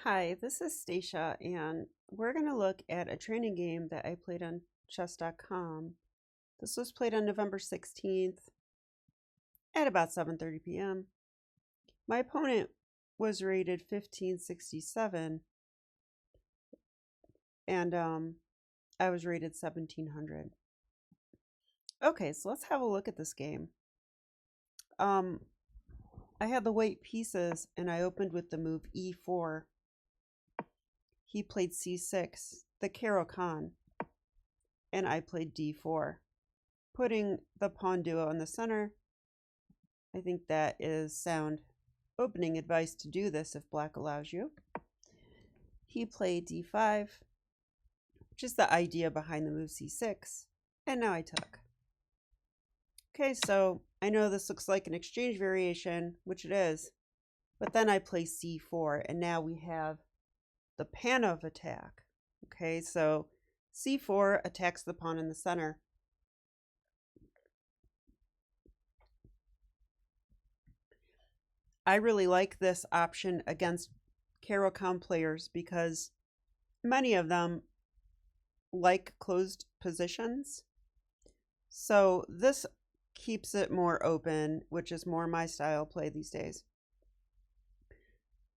Hi, this is Stacia, and we're going to look at a training game that I played on chess.com. This was played on November 16th at about 7:30 p.m. My opponent was rated 1567, and I was rated 1700. Okay, so let's have a look at this game. I had the white pieces, and I opened with the move e4. He played c6, the Caro-Kann, and I played d4, putting the pawn duo in the center. I think that is sound opening advice to do this if black allows you. He played d5, which is the idea behind the move c6, and now I took. Okay, so I know this looks like an exchange variation, which it is, but then I play c4, and now we have the Panov attack. Okay, so c4 attacks the pawn in the center. I really like this option against Caro-Kann players because many of them like closed positions. So this keeps it more open, which is more my style play these days.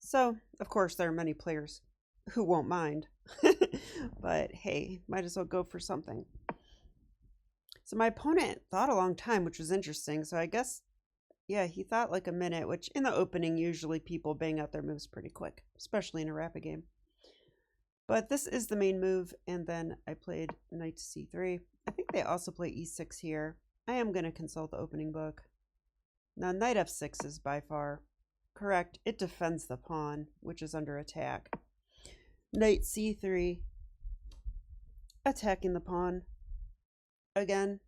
So, of course, there are many players who won't mind, but hey, might as well go for something. So my opponent thought a long time, which was interesting. So I guess, yeah, he thought like a minute, which in the opening, usually people bang out their moves pretty quick, especially in a rapid game. But this is the main move, and then I played knight to c3. I think they also play e6 here. I am going to consult the opening book. Now, knight f6 is by far correct. It defends the pawn, which is under attack. Knight c3, attacking the pawn again.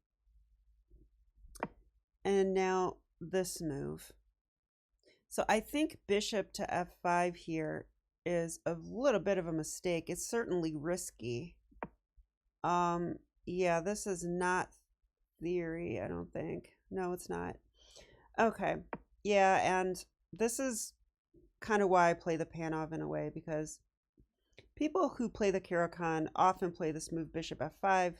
And now this move. So I think bishop to f5 here is a little bit of a mistake. It's certainly risky. Yeah, this is not theory, I don't think. No, it's not. Okay. Yeah, and this is kind of why I play the Panov in a way, because people who play the Caro-Kann often play this move bishop f5,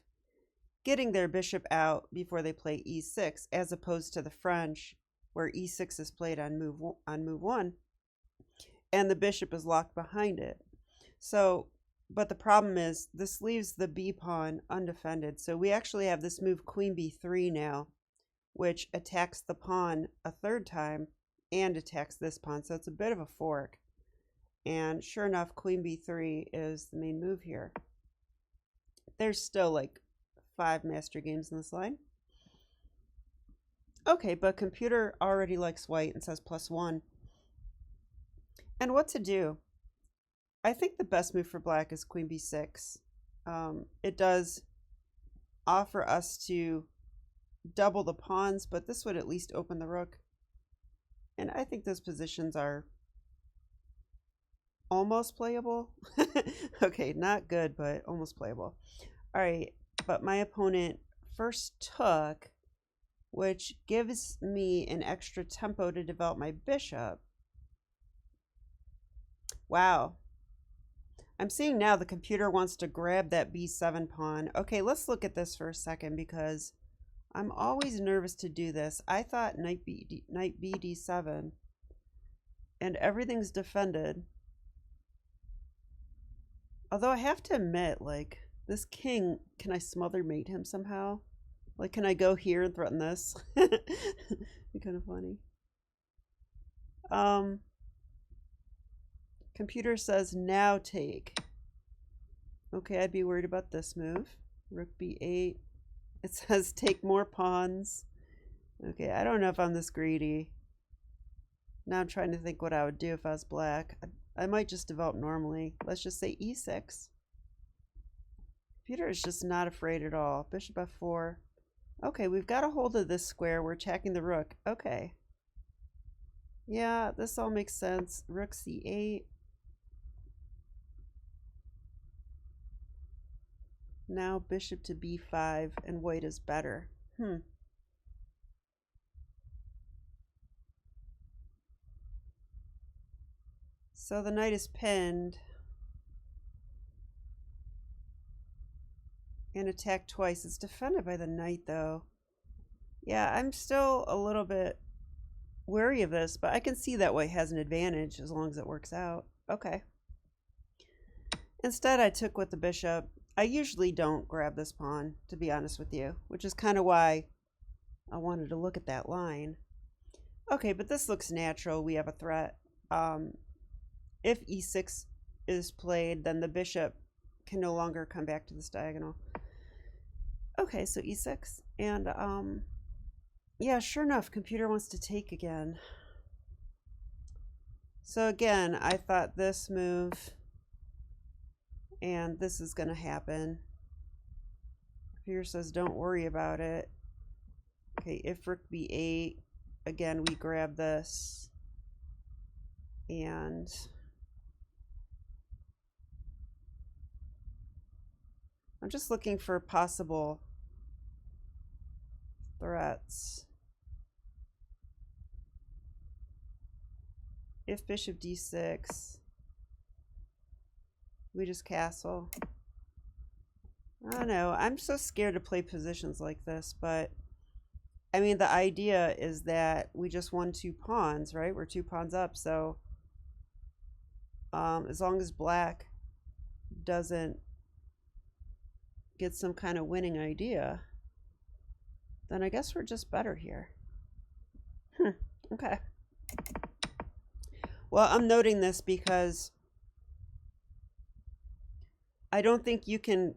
getting their bishop out before they play e6, as opposed to the French, where e6 is played on move one, and the bishop is locked behind it. So, but the problem is this leaves the b pawn undefended. So we actually have this move queen b3 now, which attacks the pawn a third time and attacks this pawn. So it's a bit of a fork. And sure enough, queen b3 is the main move here. There's still like 5 master games in this line. Okay, but computer already likes white and says +1. And what to do? I think the best move for black is queen b6. It does offer us to double the pawns, but this would at least open the rook. And I think those positions are almost playable. Okay, not good, but almost playable. All right, but my opponent first took, which gives me an extra tempo to develop my bishop. Wow. I'm seeing now the computer wants to grab that b7 pawn. Okay, let's look at this for a second because I'm always nervous to do this. I thought knight b d7 and everything's defended. Although I have to admit, like, this king, can I smother mate him somehow? Like, can I go here and threaten this? Be kind of funny. Computer says now take. Okay, I'd be worried about this move. Rook b8. It says take more pawns. Okay, I don't know if I'm this greedy. Now I'm trying to think what I would do if I was black. I might just develop normally. Let's just say e6. Computer is just not afraid at all. Bishop f4. Okay, we've got a hold of this square. We're attacking the rook. Okay. Yeah, this all makes sense. Rook c8. Now bishop to b5, and white is better. So the knight is pinned and attacked twice. It's defended by the knight, though. Yeah, I'm still a little bit wary of this, but I can see that white has an advantage as long as it works out. Okay. Instead, I took with the bishop. I usually don't grab this pawn, to be honest with you, which is kind of why I wanted to look at that line. Okay, but this looks natural. We have a threat. If e6 is played, then the bishop can no longer come back to this diagonal. Okay, so e6. And, yeah, sure enough, computer wants to take again. So again, I thought this move and this is going to happen. Computer says don't worry about it. Okay, if rook b8, again, we grab this. And I'm just looking for possible threats. If bishop d6, we just castle. I don't know. I'm so scared to play positions like this, but I mean, the idea is that we just won 2 pawns, right? We're 2 pawns up, so as long as black doesn't get some kind of winning idea, then I guess we're just better here. Okay. Well, I'm noting this because I don't think you can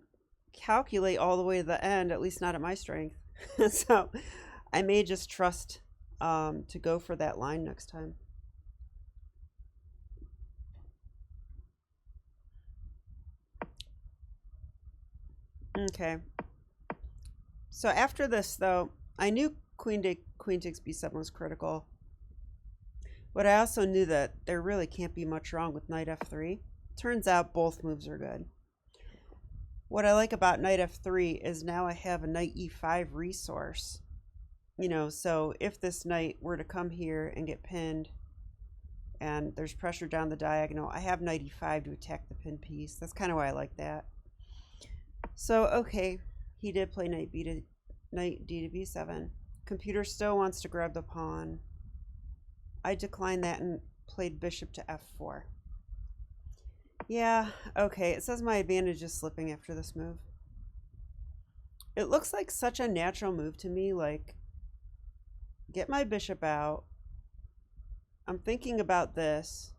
calculate all the way to the end, at least not at my strength. So I may just trust to go for that line next time. Okay. So after this, though, I knew queen takes b7 was critical. But I also knew that there really can't be much wrong with knight f3. Turns out both moves are good. What I like about knight f3 is now I have a knight e5 resource. You know, so if this knight were to come here and get pinned and there's pressure down the diagonal, I have knight e5 to attack the pinned piece. That's kind of why I like that. So, okay, he did play knight d to b7. Computer still wants to grab the pawn. I declined that and played bishop to f4. Yeah, okay, it says my advantage is slipping after this move. It looks like such a natural move to me, like, get my bishop out. I'm thinking about this.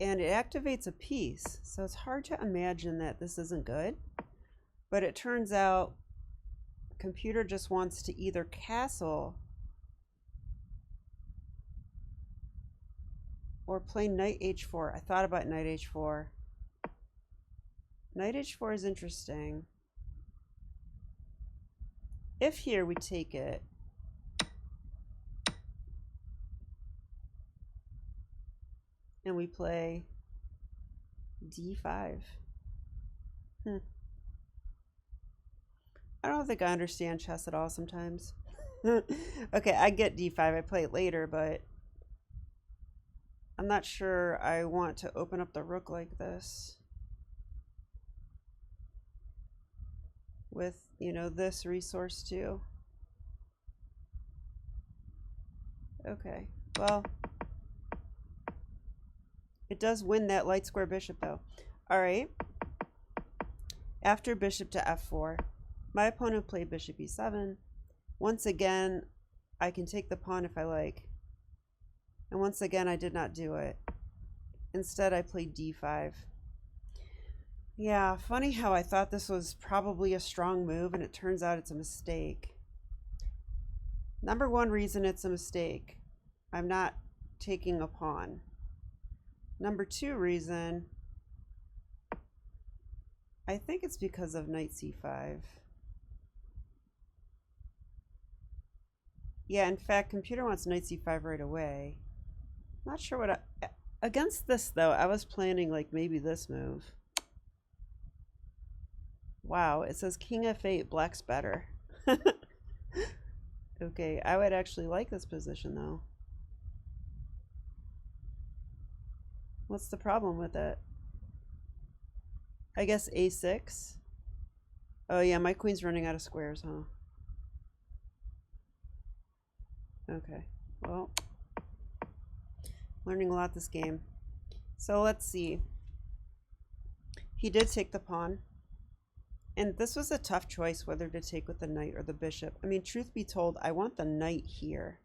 And it activates a piece, so it's hard to imagine that this isn't good. But it turns out computer just wants to either castle or play knight h4. I thought about knight h4. Knight h4 is interesting. If here we take it, and we play d5. I don't think I understand chess at all sometimes. Okay, I get d5. I play it later, but I'm not sure I want to open up the rook like this with, you know, this resource too. Okay, well, it does win that light square bishop though. All right, after bishop to f4, my opponent played bishop e7. Once again, I can take the pawn if I like. And once again, I did not do it. Instead, I played d5. Yeah, funny how I thought this was probably a strong move, and it turns out it's a mistake. Number one reason it's a mistake, I'm not taking a pawn. Number two reason, I think it's because of knight c5. Yeah, in fact, computer wants knight c5 right away. Not sure what against this, though, I was planning like maybe this move. Wow, it says king f8, black's better. Okay, I would actually like this position though. What's the problem with it? I guess a6. Oh yeah, my queen's running out of squares, huh? Okay, well, learning a lot this game. So let's see. He did take the pawn. And this was a tough choice whether to take with the knight or the bishop. I mean, truth be told, I want the knight here,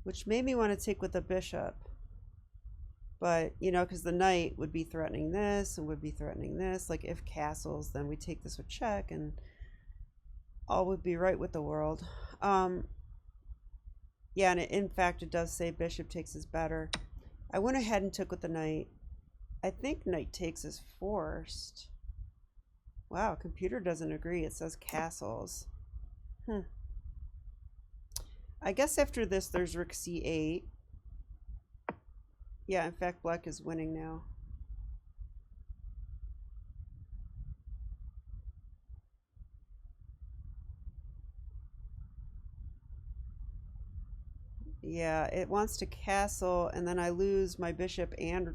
which made me want to take with the bishop. But, you know, because the knight would be threatening this and would be threatening this. Like, if castles, then we take this with check and all would be right with the world. Yeah, and in fact, it does say bishop takes is better. I went ahead and took with the knight. I think knight takes is forced. Wow, computer doesn't agree. It says castles. I guess after this, there's rook c8. Yeah, in fact, black is winning now. Yeah, it wants to castle, and then I lose my bishop and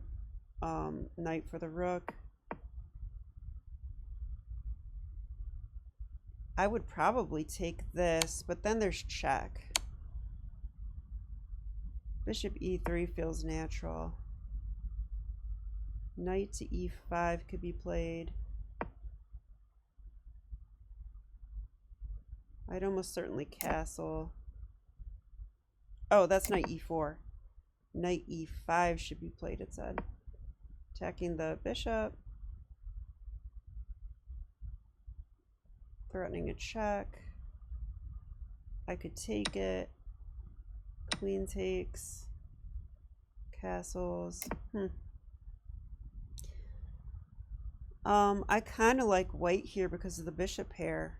knight for the rook. I would probably take this, but then there's check. Bishop e3 feels natural. Knight to e5 could be played. I'd almost certainly castle. Oh, that's knight e4. Knight e5 should be played, it said. Attacking the bishop. Threatening a check. I could take it. Queen takes. Castles. I kind of like white here because of the bishop pair.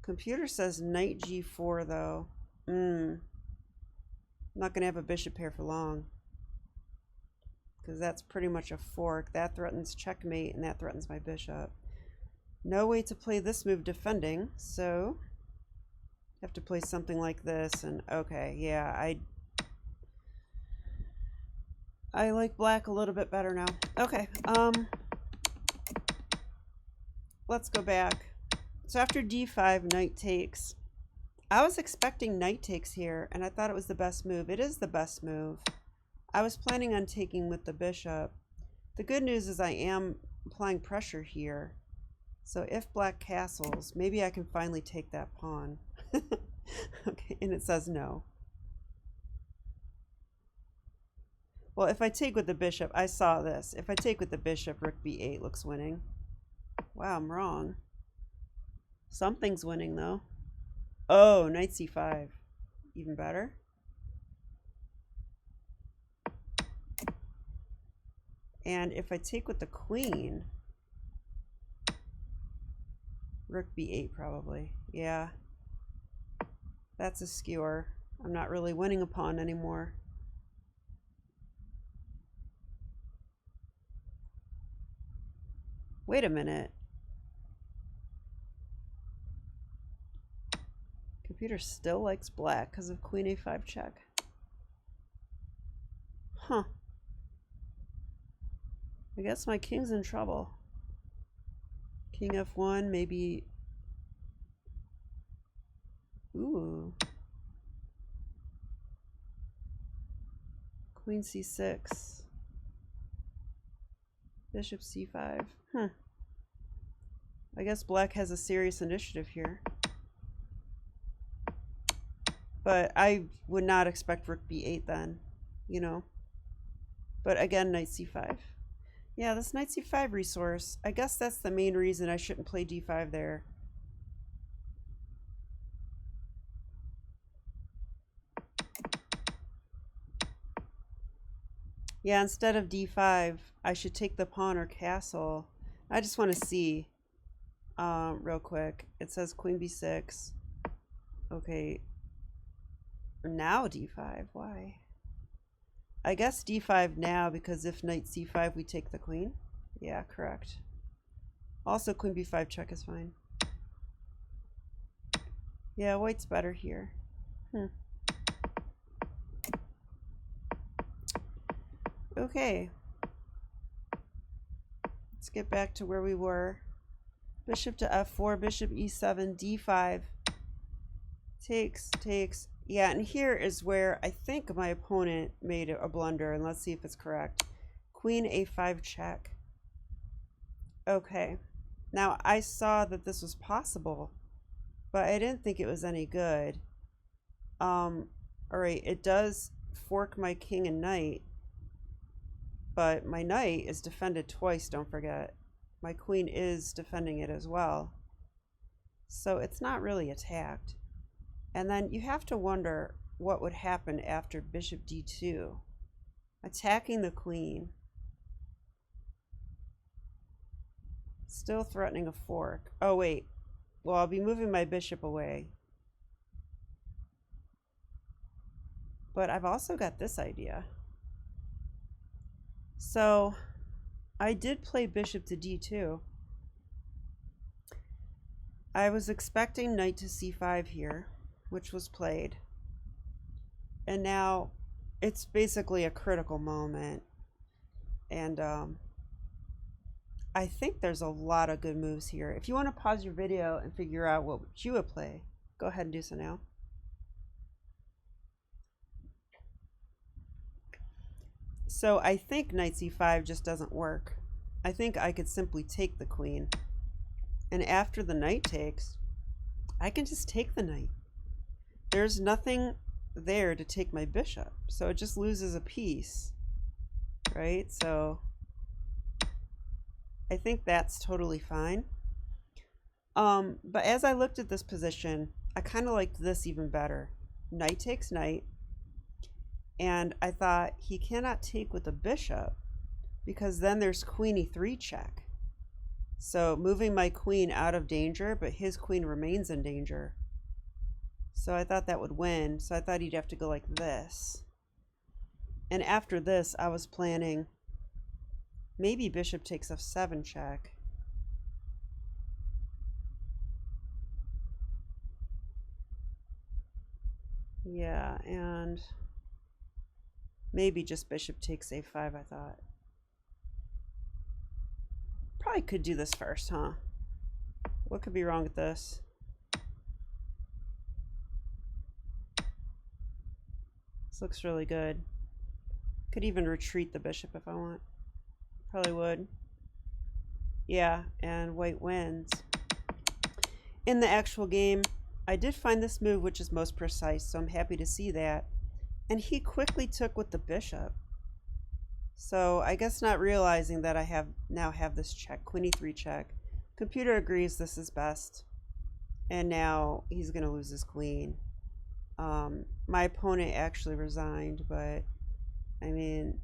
Computer says knight g4 though. I'm not going to have a bishop pair for long. Because that's pretty much a fork. That threatens checkmate and that threatens my bishop. No way to play this move defending, so have to play something like this. And okay, yeah, I like black a little bit better now. Okay, let's go back. So after d5, knight takes. I was expecting knight takes here, and I thought it was the best move. It is the best move. I was planning on taking with the bishop. The good news is I am applying pressure here. So if black castles, maybe I can finally take that pawn. Okay, and it says no. Well, if I take with the bishop, I saw this. If I take with the bishop, rook b8 looks winning. Wow, I'm wrong. Something's winning though. Oh, knight c5. Even better. And if I take with the queen, rook b8 probably. Yeah. That's a skewer. I'm not really winning a pawn anymore. Wait a minute. Computer still likes black because of queen a5 check. Huh. I guess my king's in trouble. King f1, maybe. Ooh. Queen c6. Bishop c5. I guess black has a serious initiative here. But I would not expect rook b8 then, you know. But again, knight c5. Yeah, this knight c5 resource, I guess that's the main reason I shouldn't play d5 there. Yeah, instead of d5, I should take the pawn or castle. I just want to see real quick. It says queen b6. Okay. Now d5. Why? I guess d5 now because if knight c5 we take the queen. Yeah, correct. Also queen b5 check is fine. Yeah, white's better here. Okay. Let's get back to where we were. Bishop to f4, bishop e7, d5. Takes, takes. Yeah, and here is where I think my opponent made a blunder, and let's see if it's correct. Queen a5 check. Okay. Now, I saw that this was possible, but I didn't think it was any good. All right, it does fork my king and knight, but my knight is defended twice, don't forget. My queen is defending it as well. So it's not really attacked. And then you have to wonder what would happen after bishop d2. Attacking the queen. Still threatening a fork. Oh, wait. Well, I'll be moving my bishop away. But I've also got this idea. So I did play bishop to d2. I was expecting knight to c5 here, which was played. And now it's basically a critical moment. And I think there's a lot of good moves here. If you want to pause your video and figure out what you would play, go ahead and do so now. So I think knight c5 just doesn't work. I think I could simply take the queen. And after the knight takes, I can just take the knight. There's nothing there to take my bishop. So it just loses a piece, right? So I think that's totally fine. But as I looked at this position, I kind of liked this even better. Knight takes knight. And I thought he cannot take with the bishop because then there's queen e3 check. So moving my queen out of danger, but his queen remains in danger. So I thought that would win. So I thought he'd have to go like this. And after this, I was planning maybe bishop takes f7 check. Yeah, and maybe just bishop takes a5, I thought. Probably could do this first, huh? What could be wrong with this? This looks really good. Could even retreat the bishop if I want. Probably would. Yeah, and white wins. In the actual game, I did find this move which is most precise, so I'm happy to see that. And he quickly took with the bishop. So I guess not realizing that I now have this check, queen e3 check. Computer agrees this is best. And now he's going to lose his queen. My opponent actually resigned, but I mean,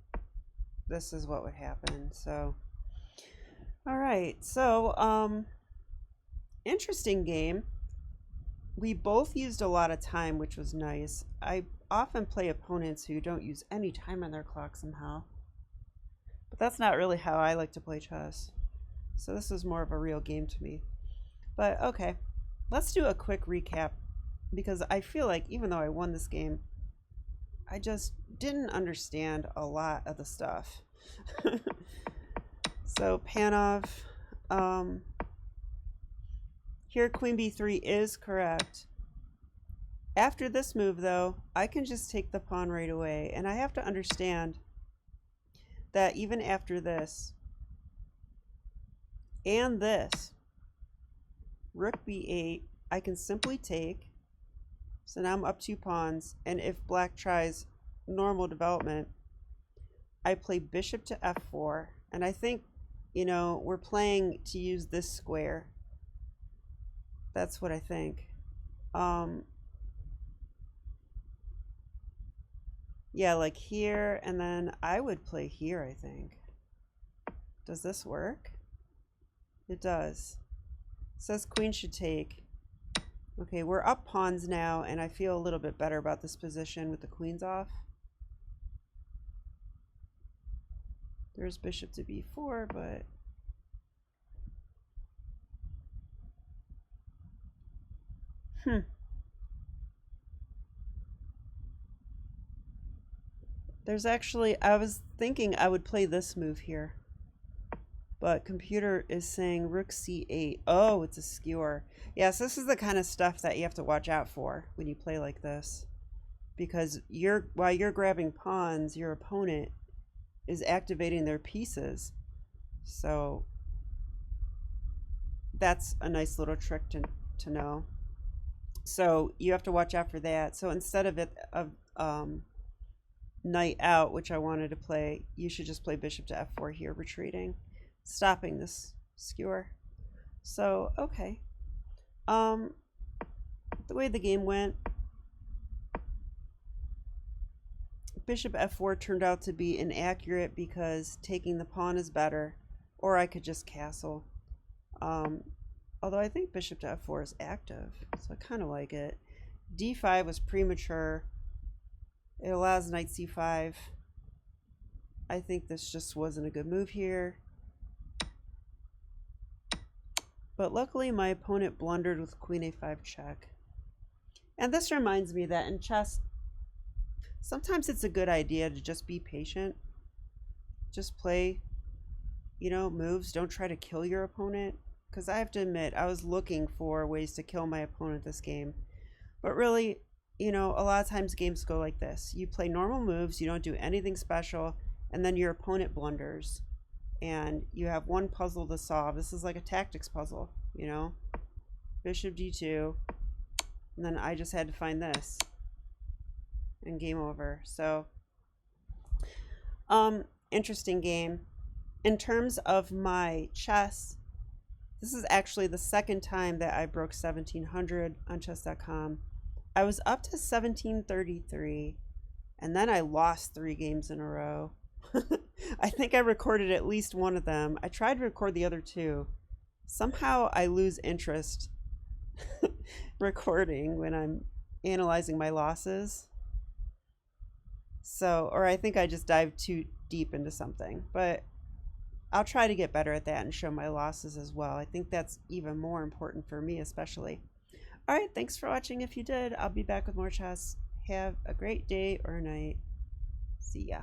this is what would happen. So, all right. So, interesting game. We both used a lot of time, which was nice. I often play opponents who don't use any time on their clock somehow. But that's not really how I like to play chess. So this is more of a real game to me. But okay, let's do a quick recap because I feel like even though I won this game, I just didn't understand a lot of the stuff. So Panov, here queen b3 is correct. After this move though, I can just take the pawn right away, and I have to understand that even after this and this, rook b8, I can simply take. So now I'm up 2 pawns, and if black tries normal development, I play bishop to f4, and I think, you know, we're playing to use this square. That's what I think. Yeah, like here, and then I would play here, I think. Does this work? It does. It says queen should take. Okay, we're up pawns now, and I feel a little bit better about this position with the queens off. There's bishop to b4, but There's actually, I was thinking I would play this move here. But computer is saying rook c8. Oh, it's a skewer. Yes, this is the kind of stuff that you have to watch out for when you play like this. Because while you're grabbing pawns, your opponent is activating their pieces. So that's a nice little trick to know. So you have to watch out for that. So instead of knight out, which I wanted to play, you should just play bishop to f4 here, retreating, stopping this skewer. So okay, the way the game went, bishop f4 turned out to be inaccurate because taking the pawn is better, or I could just castle. Although I think bishop to f4 is active, so I kind of like it. d5 was premature. It allows knight c5. I think this just wasn't a good move here. But luckily my opponent blundered with queen a5 check. And this reminds me that in chess, sometimes it's a good idea to just be patient. Just play, moves. Don't try to kill your opponent. Because I have to admit, I was looking for ways to kill my opponent this game. But really, a lot of times games go like this. You play normal moves, you don't do anything special, and then your opponent blunders. And you have one puzzle to solve. This is like a tactics puzzle, Bishop d2. And then I just had to find this. And game over. So, interesting game. In terms of my chess, this is actually the second time that I broke 1700 on chess.com. I was up to 1733, and then I lost 3 games in a row. I think I recorded at least one of them. I tried to record the other 2. Somehow I lose interest recording when I'm analyzing my losses. So, or I think I just dived too deep into something, but I'll try to get better at that and show my losses as well. I think that's even more important for me, especially. All right, thanks for watching. If you did, I'll be back with more chess. Have a great day or night. See ya.